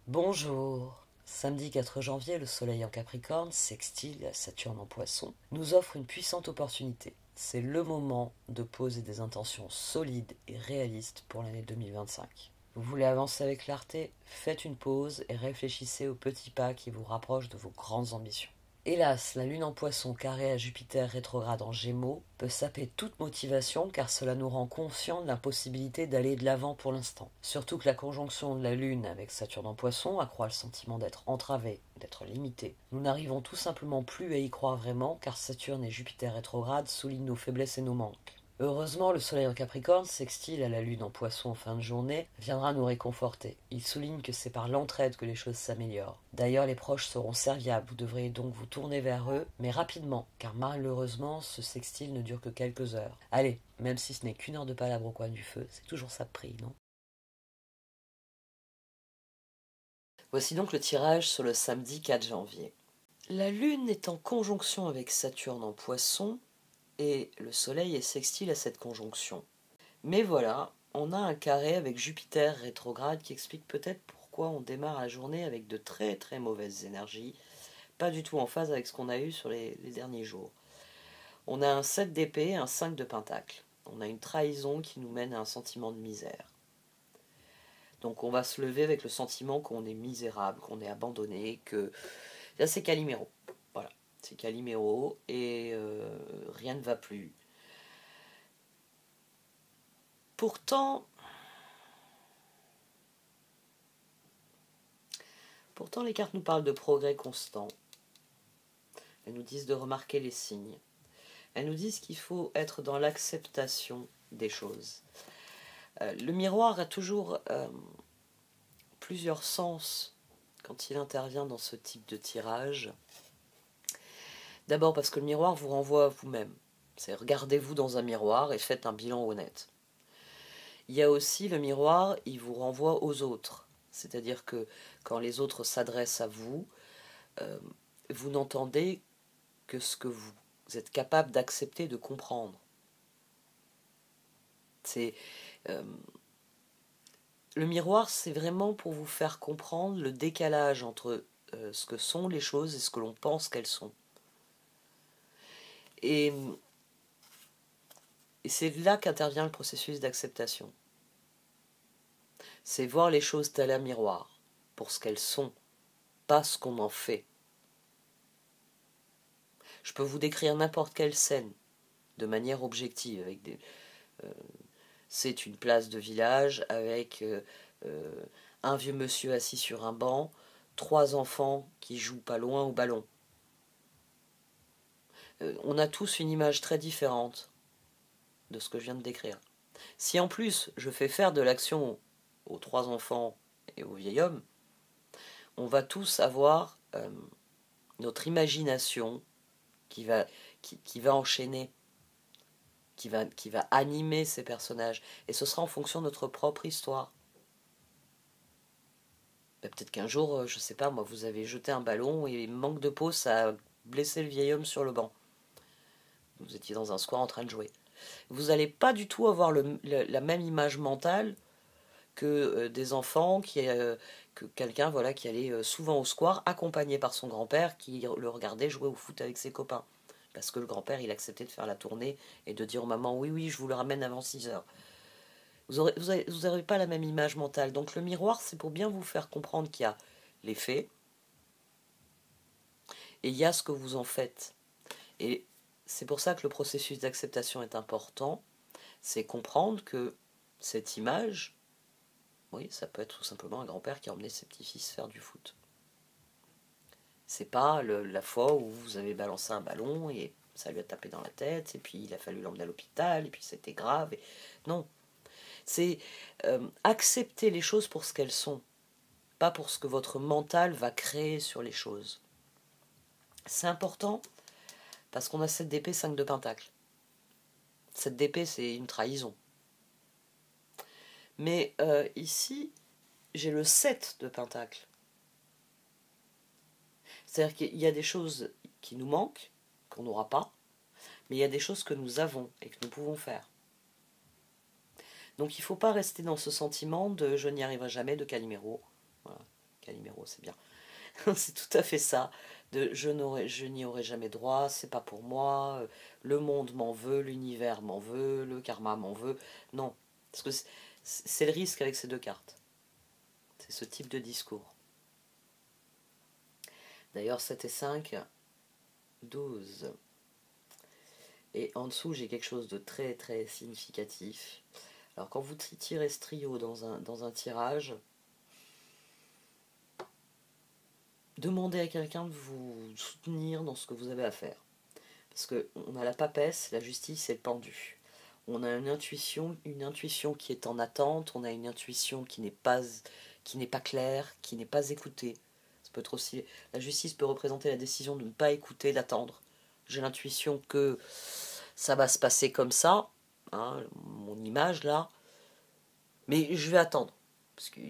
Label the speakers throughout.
Speaker 1: Bonjour. Samedi 4 janvier, le Soleil en Capricorne, sextile à Saturne en Poisson, nous offre une puissante opportunité. C'est le moment de poser des intentions solides et réalistes pour l'année 2025. Vous voulez avancer avec clarté? Faites une pause et réfléchissez aux petits pas qui vous rapprochent de vos grandes ambitions. Hélas, la Lune en Poisson carrée à Jupiter rétrograde en Gémeaux peut saper toute motivation car cela nous rend conscients de l'impossibilité d'aller de l'avant pour l'instant. Surtout que la conjonction de la Lune avec Saturne en Poisson accroît le sentiment d'être entravé, d'être limité. Nous n'arrivons tout simplement plus à y croire vraiment car Saturne et Jupiter rétrograde soulignent nos faiblesses et nos manques. Heureusement, le Soleil en Capricorne, sextile à la Lune en Poisson en fin de journée, viendra nous réconforter. Il souligne que c'est par l'entraide que les choses s'améliorent. D'ailleurs, les proches seront serviables, vous devriez donc vous tourner vers eux, mais rapidement, car malheureusement, ce sextile ne dure que quelques heures. Allez, même si ce n'est qu'une heure de palabre au coin du feu, c'est toujours ça de prix, non? Voici donc le tirage sur le samedi 4 janvier. La Lune est en conjonction avec Saturne en Poisson, et le Soleil est sextile à cette conjonction. Mais voilà, on a un carré avec Jupiter rétrograde qui explique peut-être pourquoi on démarre la journée avec de très très mauvaises énergies, pas du tout en phase avec ce qu'on a eu sur les derniers jours. On a un 7 d'épée et un 5 de pentacle. On a une trahison qui nous mène à un sentiment de misère. Donc on va se lever avec le sentiment qu'on est misérable, qu'on est abandonné, que... Là c'est Calimero. Voilà, c'est Calimero et rien ne va plus. Pourtant, les cartes nous parlent de progrès constant. Elles nous disent de remarquer les signes. Elles nous disent qu'il faut être dans l'acceptation des choses. Le miroir a toujours plusieurs sens quand il intervient dans ce type de tirage. D'abord parce que le miroir vous renvoie à vous-même. C'est regardez-vous dans un miroir et faites un bilan honnête. Il y a aussi le miroir, il vous renvoie aux autres. C'est-à-dire que quand les autres s'adressent à vous, vous n'entendez que ce que vous êtes capable d'accepter, de comprendre. Le miroir, c'est vraiment pour vous faire comprendre le décalage entre ce que sont les choses et ce que l'on pense qu'elles sont. Et c'est là qu'intervient le processus d'acceptation. C'est voir les choses tel un miroir, pour ce qu'elles sont, pas ce qu'on en fait. Je peux vous décrire n'importe quelle scène de manière objective. C'est une place de village avec un vieux monsieur assis sur un banc, 3 enfants qui jouent pas loin au ballon. On a tous une image très différente de ce que je viens de décrire. Si en plus je fais faire de l'action aux 3 enfants et au vieil homme, on va tous avoir notre imagination qui va enchaîner, qui va animer ces personnages. Et ce sera en fonction de notre propre histoire. Peut-être qu'un jour, je sais pas moi, vous avez jeté un ballon et manque de peau, ça a blessé le vieil homme sur le banc. Vous étiez dans un square en train de jouer. Vous n'allez pas du tout avoir la même image mentale que des enfants, que quelqu'un qui allait souvent au square, accompagné par son grand-père, qui le regardait jouer au foot avec ses copains. Parce que le grand-père, il acceptait de faire la tournée et de dire aux mamans, oui, oui, je vous le ramène avant 6 heures. Vous n'aurez pas la même image mentale. Donc le miroir, c'est pour bien vous faire comprendre qu'il y a les faits et il y a ce que vous en faites. Et c'est pour ça que le processus d'acceptation est important. C'est comprendre que cette image, oui, ça peut être tout simplement un grand-père qui a emmené ses petits-fils faire du foot. C'est pas la fois où vous avez balancé un ballon et ça lui a tapé dans la tête, et puis il a fallu l'emmener à l'hôpital, et puis c'était grave. Non. C'est accepter les choses pour ce qu'elles sont, pas pour ce que votre mental va créer sur les choses. C'est important parce qu'on a 7 d'épée, 5 de pentacle. 7 d'épée, c'est une trahison. Mais ici, j'ai le 7 de pentacle. C'est-à-dire qu'il y a des choses qui nous manquent, qu'on n'aura pas, mais il y a des choses que nous avons et que nous pouvons faire. Donc il ne faut pas rester dans ce sentiment de « je n'y arriverai jamais » de Calimero. Voilà. c'est bien. C'est tout à fait ça. Je n'y aurai jamais droit, c'est pas pour moi, le monde m'en veut, l'univers m'en veut, le karma m'en veut. Non, parce que c'est le risque avec ces deux cartes. C'est ce type de discours. D'ailleurs, 7 et 5, 12. Et en dessous, j'ai quelque chose de très très significatif. Alors quand vous tirez ce trio dans un tirage, demandez à quelqu'un de vous soutenir dans ce que vous avez à faire. Parce qu'on a la papesse, la justice et le pendu. On a une intuition qui est en attente, on a une intuition qui n'est pas claire, qui n'est pas écoutée. Ça peut être aussi, la justice peut représenter la décision de ne pas écouter, d'attendre. J'ai l'intuition que ça va se passer comme ça, hein, mon image là, mais je vais attendre. Parce que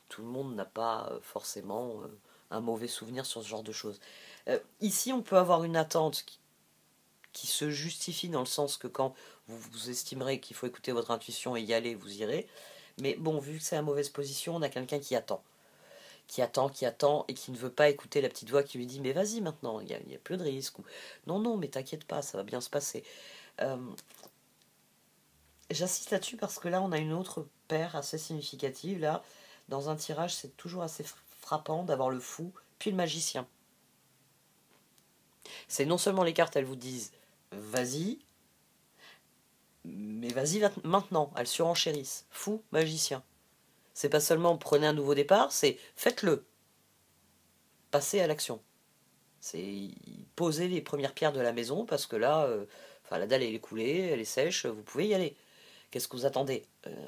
Speaker 1: tout le monde n'a pas forcément un mauvais souvenir sur ce genre de choses. Ici, on peut avoir une attente qui se justifie dans le sens que quand vous estimerez qu'il faut écouter votre intuition et y aller, vous irez. Mais bon, vu que c'est la mauvaise position, on a quelqu'un qui attend. Qui attend et qui ne veut pas écouter la petite voix qui lui dit mais vas-y maintenant, il y a plus de risque. Ou, non, mais t'inquiète pas, ça va bien se passer. J'insiste là-dessus parce que là, on a une autre paire assez significative. Là, dans un tirage, c'est toujours assez frappant d'avoir le fou, puis le magicien. C'est non seulement les cartes, elles vous disent vas-y, mais vas-y maintenant, elles surenchérissent. Fou, magicien. C'est pas seulement prenez un nouveau départ, c'est faites-le. Passez à l'action. C'est poser les premières pierres de la maison parce que là, la dalle elle est coulée, elle est sèche, vous pouvez y aller. Qu'est-ce que vous attendez?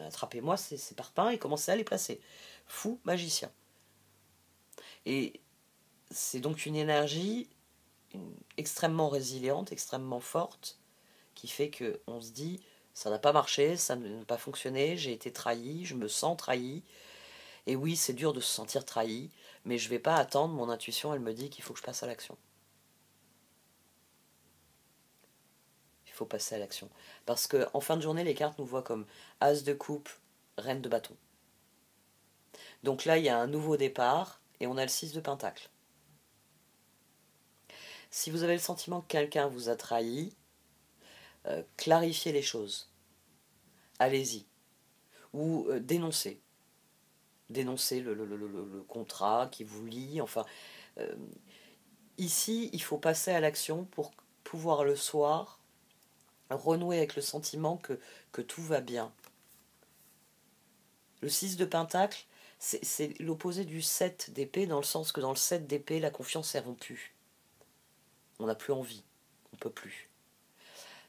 Speaker 1: Attrapez-moi ces parpaings et commencez à les placer. Fou, magicien. Et c'est donc une énergie extrêmement résiliente, extrêmement forte, qui fait qu'on se dit, ça n'a pas marché, ça n'a pas fonctionné, j'ai été trahi, je me sens trahi. Et oui, c'est dur de se sentir trahi, mais je ne vais pas attendre, mon intuition, elle me dit qu'il faut que je passe à l'action. Il faut passer à l'action. Parce qu'en fin de journée, les cartes nous voient comme As de coupe, Reine de bâton. Donc là, il y a un nouveau départ, et on a le 6 de pentacle. Si vous avez le sentiment que quelqu'un vous a trahi, clarifiez les choses. Allez-y. Ou dénoncez. Dénoncez le contrat qui vous lie. Enfin, ici, il faut passer à l'action pour pouvoir le soir renouer avec le sentiment que tout va bien. Le 6 de pentacle, c'est l'opposé du 7 d'épée, dans le sens que dans le 7 d'épée, la confiance est rompue. On n'a plus envie, on ne peut plus.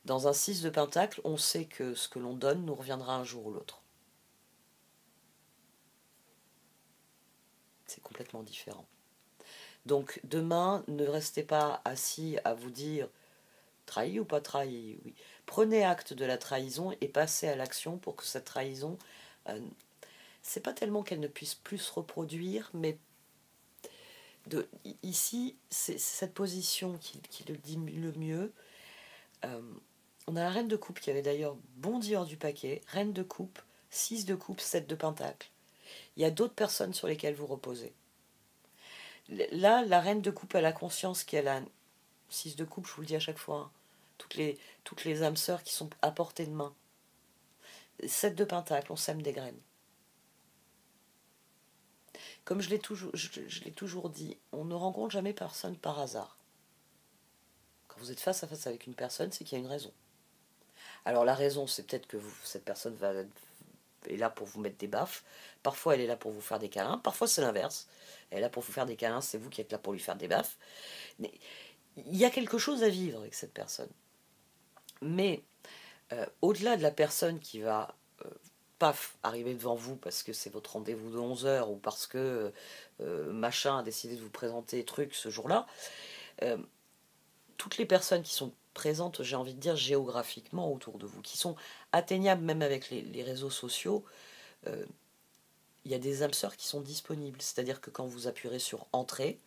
Speaker 1: Dans un 6 de pentacle, on sait que ce que l'on donne nous reviendra un jour ou l'autre. C'est complètement différent. Donc demain, ne restez pas assis à vous dire trahi ou pas trahi, oui. Prenez acte de la trahison et passez à l'action pour que cette trahison, c'est pas tellement qu'elle ne puisse plus se reproduire, mais ici, c'est cette position qui le dit le mieux. On a la reine de coupe qui avait d'ailleurs bondi hors du paquet, reine de coupe, 6 de coupe, 7 de pentacle. Il y a d'autres personnes sur lesquelles vous reposez. Là, la reine de coupe a la conscience qu'elle a 6 de coupe, je vous le dis à chaque fois, hein, toutes les âmes sœurs qui sont à portée de main. 7 de pentacle, on sème des graines. Comme je l'ai toujours dit, on ne rencontre jamais personne par hasard. Quand vous êtes face à face avec une personne, c'est qu'il y a une raison. Alors la raison, c'est peut-être que cette personne est là pour vous mettre des baffes. Parfois, elle est là pour vous faire des câlins. Parfois, c'est l'inverse. Elle est là pour vous faire des câlins, c'est vous qui êtes là pour lui faire des baffes. Mais il y a quelque chose à vivre avec cette personne. Mais au-delà de la personne qui va arriver devant vous parce que c'est votre rendez-vous de 11h ou parce que machin a décidé de vous présenter truc ce jour-là, toutes les personnes qui sont présentes, j'ai envie de dire géographiquement autour de vous, qui sont atteignables même avec les réseaux sociaux, il y a des âmes sœurs qui sont disponibles. C'est-à-dire que quand vous appuierez sur Entrée,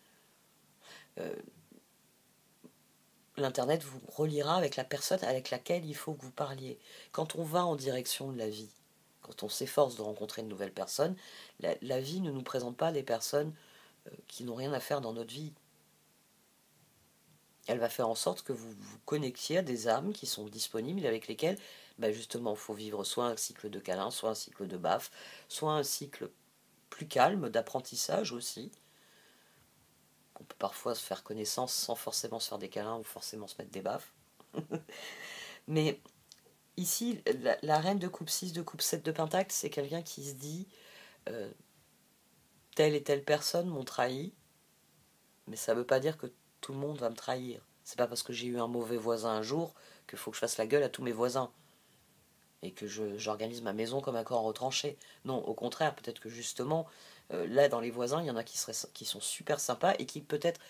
Speaker 1: l'Internet vous reliera avec la personne avec laquelle il faut que vous parliez. Quand on va en direction de la vie, quand on s'efforce de rencontrer une nouvelle personne, la vie ne nous présente pas des personnes qui n'ont rien à faire dans notre vie. Elle va faire en sorte que vous vous connectiez à des âmes qui sont disponibles et avec lesquelles, justement, il faut vivre soit un cycle de câlin, soit un cycle de baffe, soit un cycle plus calme, d'apprentissage aussi. On peut parfois se faire connaissance sans forcément se faire des câlins ou forcément se mettre des baffes. Mais ici, la reine de coupe 6, de coupe 7 de pentacle, c'est quelqu'un qui se dit telle et telle personne m'ont trahi, mais ça ne veut pas dire que tout le monde va me trahir. C'est pas parce que j'ai eu un mauvais voisin un jour qu'il faut que je fasse la gueule à tous mes voisins et que j'organise ma maison comme un corps retranché. Non, au contraire, peut-être que justement, là dans les voisins, il y en a qui sont super sympas et qui peut-être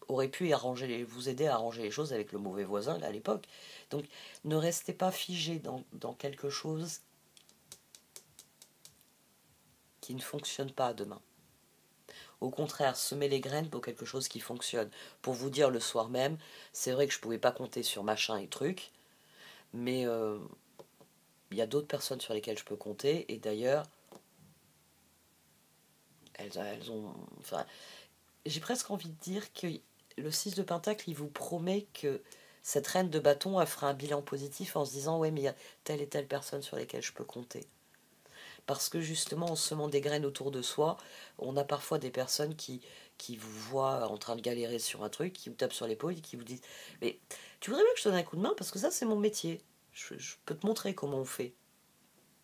Speaker 1: auraient pu vous aider à arranger les choses avec le mauvais voisin là, à l'époque. Donc ne restez pas figé dans quelque chose qui ne fonctionne pas demain. Au contraire, semez les graines pour quelque chose qui fonctionne. Pour vous dire le soir même, c'est vrai que je ne pouvais pas compter sur machin et truc, mais il y a d'autres personnes sur lesquelles je peux compter, et d'ailleurs, elles ont... Enfin, j'ai presque envie de dire que le 6 de Pentacle, il vous promet que cette reine de bâton, elle fera un bilan positif en se disant « Ouais, mais il y a telle et telle personne sur lesquelles je peux compter. » Parce que justement, en semant des graines autour de soi, on a parfois des personnes qui vous voient en train de galérer sur un truc, qui vous tapent sur l'épaule et qui vous disent « Mais tu voudrais bien que je te donne un coup de main parce que ça, c'est mon métier. Je peux te montrer comment on fait. »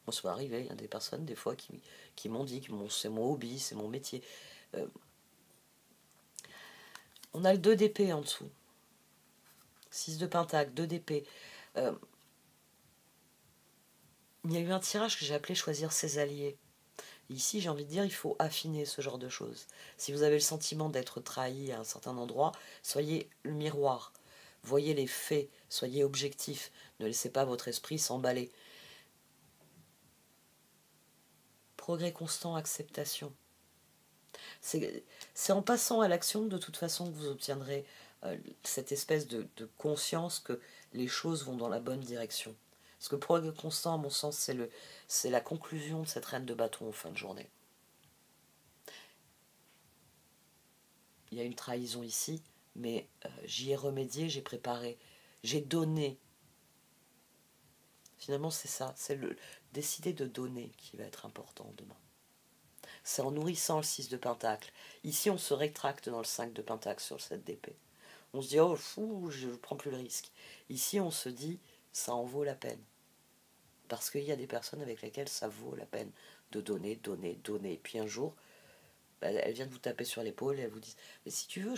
Speaker 1: Moi, ça m'est arrivé, il y a des personnes, des fois, qui m'ont dit que c'est mon hobby, c'est mon métier. On a le 2 d'épée en dessous. 6 de pentacle, 2 d'épée. Il y a eu un tirage que j'ai appelé « Choisir ses alliés ». Ici, j'ai envie de dire, il faut affiner ce genre de choses. Si vous avez le sentiment d'être trahi à un certain endroit, soyez le miroir. Voyez les faits, soyez objectif. Ne laissez pas votre esprit s'emballer. Progrès constant, acceptation. C'est en passant à l'action, de toute façon, que vous obtiendrez cette espèce de conscience que les choses vont dans la bonne direction. Parce que progrès constant, à mon sens, c'est la conclusion de cette reine de bâton en fin de journée. Il y a une trahison ici, mais j'y ai remédié, j'ai préparé, j'ai donné. Finalement, c'est ça, c'est décider de donner qui va être important demain. C'est en nourrissant le 6 de pentacle. Ici, on se rétracte dans le 5 de pentacle sur le 7 d'épée. On se dit, oh, fou, je ne prends plus le risque. Ici, on se dit, ça en vaut la peine. Parce qu'il y a des personnes avec lesquelles ça vaut la peine de donner, donner, donner. Et puis un jour, elles viennent vous taper sur l'épaule et elles vous disent, mais si tu veux,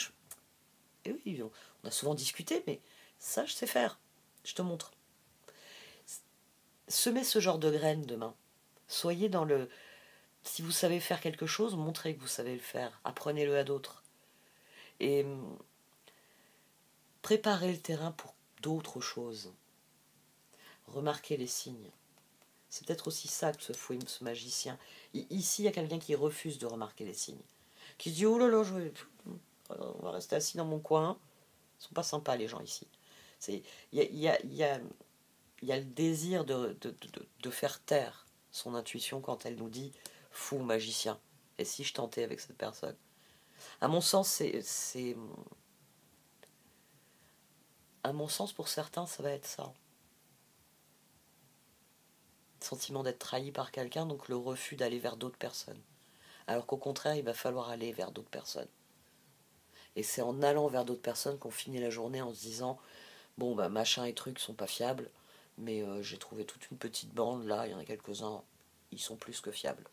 Speaker 1: et oui, on a souvent discuté, mais ça, je sais faire. Je te montre. Semez ce genre de graines demain. Soyez dans le... Si vous savez faire quelque chose, montrez que vous savez le faire. Apprenez-le à d'autres. Et préparez le terrain pour d'autres choses. Remarquez les signes. C'est peut-être aussi ça que ce magicien. Ici, il y a quelqu'un qui refuse de remarquer les signes. Qui se dit, oh là là, on va rester assis dans mon coin. Ils sont pas sympas, les gens ici. Il y a le désir de faire taire son intuition quand elle nous dit fou magicien. Et si je tentais avec cette personne? À mon sens, à mon sens, pour certains, ça va être ça. Le sentiment d'être trahi par quelqu'un, donc le refus d'aller vers d'autres personnes. Alors qu'au contraire, il va falloir aller vers d'autres personnes. Et c'est en allant vers d'autres personnes qu'on finit la journée en se disant bon, machin et trucs sont pas fiables, mais j'ai trouvé toute une petite bande, là, il y en a quelques-uns, ils sont plus que fiables.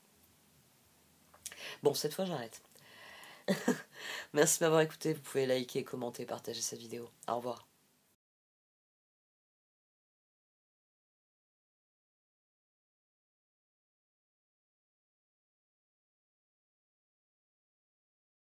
Speaker 1: Bon, cette fois, j'arrête. Merci de m'avoir écouté, vous pouvez liker, commenter, partager cette vidéo. Au revoir.